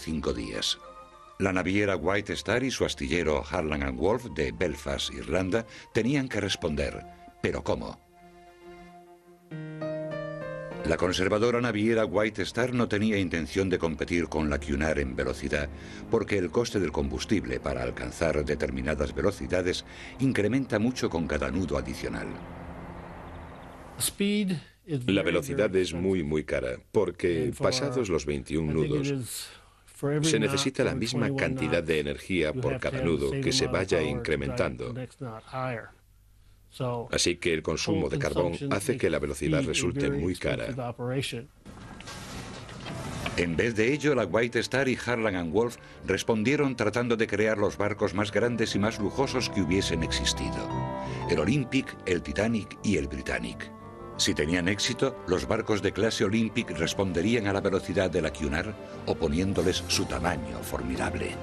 5 días. La naviera White Star y su astillero Harland & Wolff de Belfast, Irlanda, tenían que responder. ¿Pero cómo? La conservadora naviera White Star no tenía intención de competir con la Cunard en velocidad, porque el coste del combustible para alcanzar determinadas velocidades incrementa mucho con cada nudo adicional. La velocidad es muy cara, porque pasados los 21 nudos, se necesita la misma cantidad de energía por cada nudo que se vaya incrementando. Así que el consumo de carbón hace que la velocidad resulte muy cara. En vez de ello, la White Star y Harland & Wolff respondieron tratando de crear los barcos más grandes y más lujosos que hubiesen existido: el Olympic, el Titanic y el Britannic. Si tenían éxito, los barcos de clase Olympic responderían a la velocidad de la Cunard, oponiéndoles su tamaño formidable.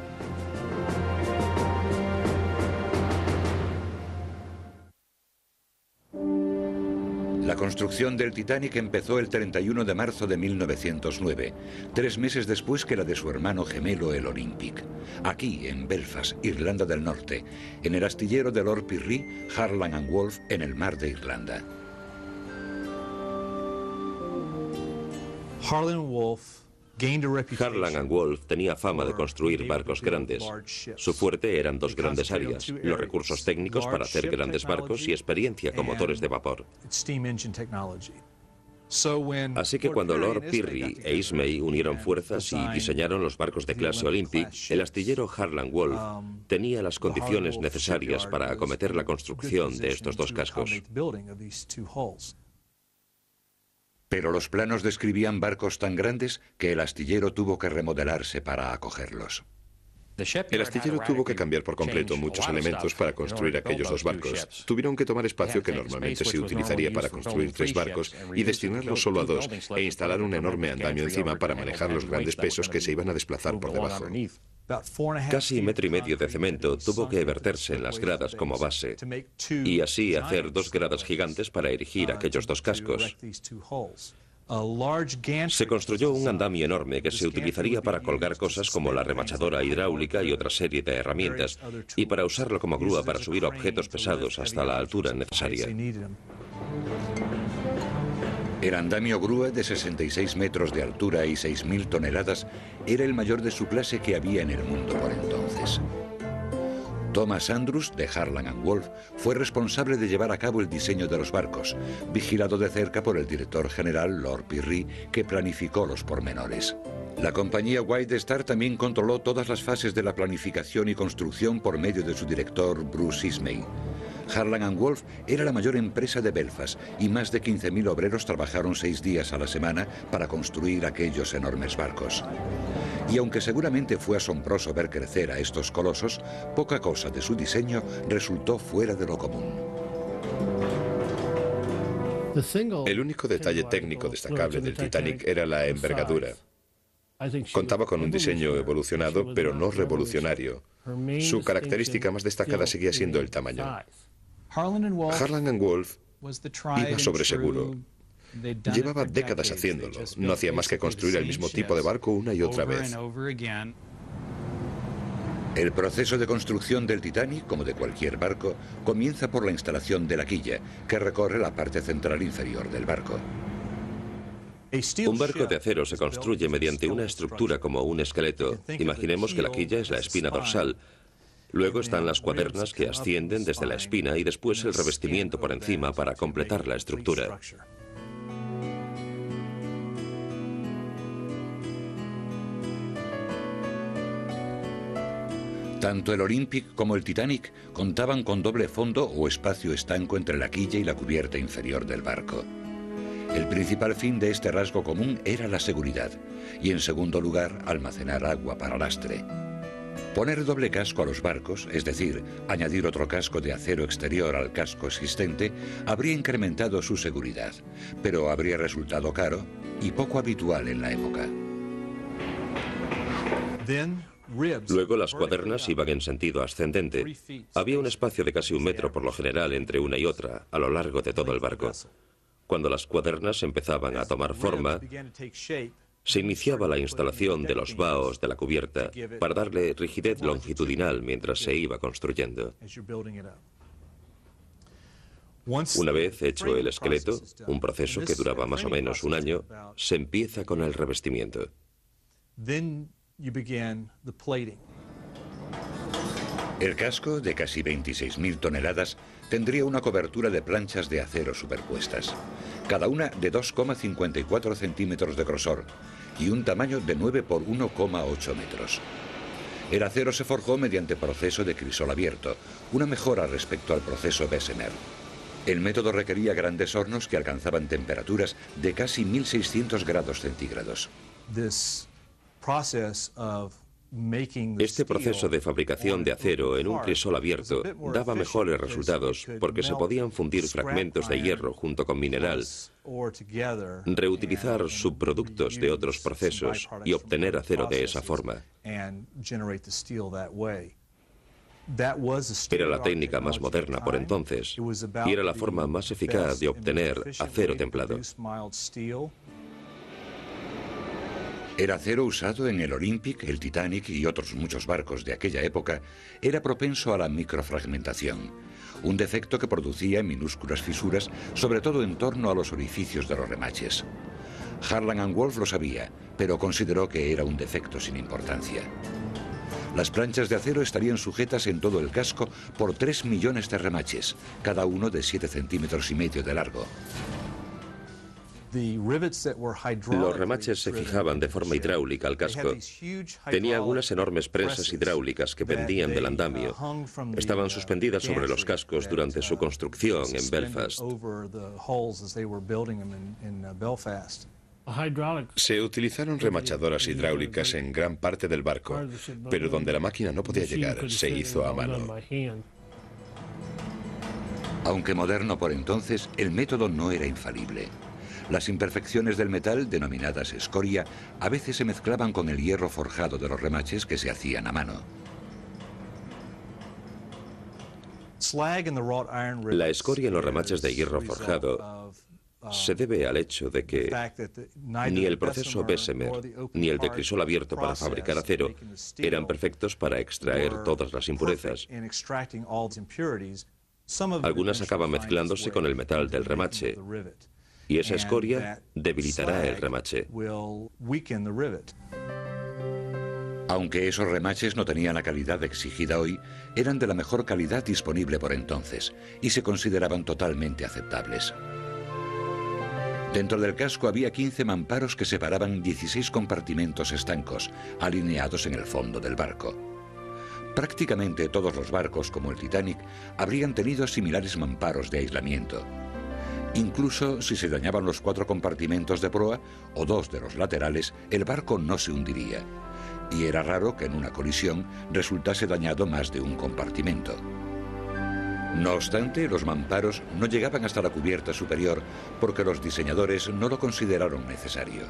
La construcción del Titanic empezó el 31 de marzo de 1909, 3 meses después que la de su hermano gemelo, el Olympic. Aquí, en Belfast, Irlanda del Norte, en el astillero de Lord Pirrie, Harland & Wolff, en el mar de Irlanda. Harland & Wolff tenía fama de construir barcos grandes. Su fuerte eran 2 grandes áreas: los recursos técnicos para hacer grandes barcos y experiencia con motores de vapor. Así que cuando Lord Pirrie e Ismay unieron fuerzas y diseñaron los barcos de clase Olympic, el astillero Harland & Wolff tenía las condiciones necesarias para acometer la construcción de estos 2 cascos. Pero los planos describían barcos tan grandes que el astillero tuvo que remodelarse para acogerlos. El astillero tuvo que cambiar por completo muchos elementos para construir aquellos 2 barcos. Tuvieron que tomar espacio que normalmente se utilizaría para construir 3 barcos y destinarlo solo a 2, e instalar un enorme andamio encima para manejar los grandes pesos que se iban a desplazar por debajo. Casi 1,5 metros de cemento tuvo que verterse en las gradas como base, y así hacer 2 gradas gigantes para erigir aquellos 2 cascos. Se construyó un andamio enorme que se utilizaría para colgar cosas como la remachadora hidráulica y otra serie de herramientas, y para usarlo como grúa para subir objetos pesados hasta la altura necesaria. El andamio grúa de 66 metros de altura y 6.000 toneladas era el mayor de su clase que había en el mundo por entonces. Thomas Andrews, de Harland & Wolff, fue responsable de llevar a cabo el diseño de los barcos, vigilado de cerca por el director general Lord Pirrie, que planificó los pormenores. La compañía White Star también controló todas las fases de la planificación y construcción por medio de su director Bruce Ismay. Harland & Wolff era la mayor empresa de Belfast y más de 15.000 obreros trabajaron 6 días a la semana para construir aquellos enormes barcos. Y aunque seguramente fue asombroso ver crecer a estos colosos, poca cosa de su diseño resultó fuera de lo común. El único detalle técnico destacable del Titanic era la envergadura. Contaba con un diseño evolucionado, pero no revolucionario. Su característica más destacada seguía siendo el tamaño. Harland & Wolff iba sobre seguro. Llevaba décadas haciéndolo. No hacía más que construir el mismo tipo de barco una y otra vez. El proceso de construcción del Titanic, como de cualquier barco, comienza por la instalación de la quilla, que recorre la parte central inferior del barco. Un barco de acero se construye mediante una estructura como un esqueleto. Imaginemos que la quilla es la espina dorsal. Luego están las cuadernas que ascienden desde la espina y después el revestimiento por encima para completar la estructura. Tanto el Olympic como el Titanic contaban con doble fondo o espacio estanco entre la quilla y la cubierta inferior del barco. El principal fin de este rasgo común era la seguridad y, en segundo lugar, almacenar agua para lastre. Poner doble casco a los barcos, es decir, añadir otro casco de acero exterior al casco existente, habría incrementado su seguridad, pero habría resultado caro y poco habitual en la época. Luego las cuadernas iban en sentido ascendente. Había un espacio de casi 1 metro por lo general entre una y otra, a lo largo de todo el barco. Cuando las cuadernas empezaban a tomar forma, Se iniciaba la instalación de los vaos de la cubierta para darle rigidez longitudinal mientras se iba construyendo. Una vez hecho el esqueleto, un proceso que duraba más o menos un año, se empieza con el revestimiento. El casco, de casi 26.000 toneladas, tendría una cobertura de planchas de acero superpuestas, cada una de 2,54 centímetros de grosor y un tamaño de 9 por 1,8 metros. El acero se forjó mediante proceso de crisol abierto, una mejora respecto al proceso Bessemer. El método requería grandes hornos que alcanzaban temperaturas de casi 1.600 grados centígrados. Este proceso de fabricación de acero en un crisol abierto daba mejores resultados porque se podían fundir fragmentos de hierro junto con mineral, reutilizar subproductos de otros procesos y obtener acero de esa forma. Era la técnica más moderna por entonces y era la forma más eficaz de obtener acero templado. El acero usado en el Olympic, el Titanic y otros muchos barcos de aquella época era propenso a la microfragmentación, un defecto que producía minúsculas fisuras, sobre todo en torno a los orificios de los remaches. Harland & Wolff lo sabía, pero consideró que era un defecto sin importancia. Las planchas de acero estarían sujetas en todo el casco por 3 millones de remaches, cada uno de 7,5 centímetros de largo. Los remaches se fijaban de forma hidráulica al casco. Tenía unas enormes prensas hidráulicas que pendían del andamio. Estaban suspendidas sobre los cascos durante su construcción en Belfast. Se utilizaron remachadoras hidráulicas en gran parte del barco, pero donde la máquina no podía llegar, se hizo a mano. Aunque moderno por entonces, el método no era infalible. Las imperfecciones del metal, denominadas escoria, a veces se mezclaban con el hierro forjado de los remaches que se hacían a mano. La escoria en los remaches de hierro forjado se debe al hecho de que ni el proceso Bessemer ni el de crisol abierto para fabricar acero eran perfectos para extraer todas las impurezas. Algunas acaban mezclándose con el metal del remache, y esa escoria debilitará el remache. Aunque esos remaches no tenían la calidad exigida hoy, eran de la mejor calidad disponible por entonces y se consideraban totalmente aceptables. Dentro del casco había 15 mamparos que separaban 16 compartimentos estancos, alineados en el fondo del barco. Prácticamente todos los barcos, como el Titanic, habrían tenido similares mamparos de aislamiento. Incluso si se dañaban los 4 compartimentos de proa o 2 de los laterales, el barco no se hundiría. Y era raro que en una colisión resultase dañado más de un compartimento. No obstante, los mamparos no llegaban hasta la cubierta superior porque los diseñadores no lo consideraron necesario.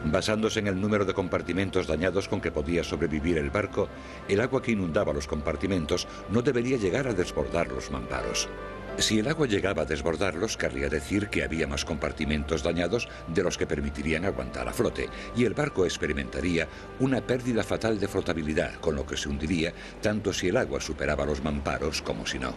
Basándose en el número de compartimentos dañados con que podía sobrevivir el barco, el agua que inundaba los compartimentos no debería llegar a desbordar los mamparos. Si el agua llegaba a desbordarlos, querría decir que había más compartimentos dañados de los que permitirían aguantar a flote, y el barco experimentaría una pérdida fatal de flotabilidad, con lo que se hundiría tanto si el agua superaba los mamparos como si no.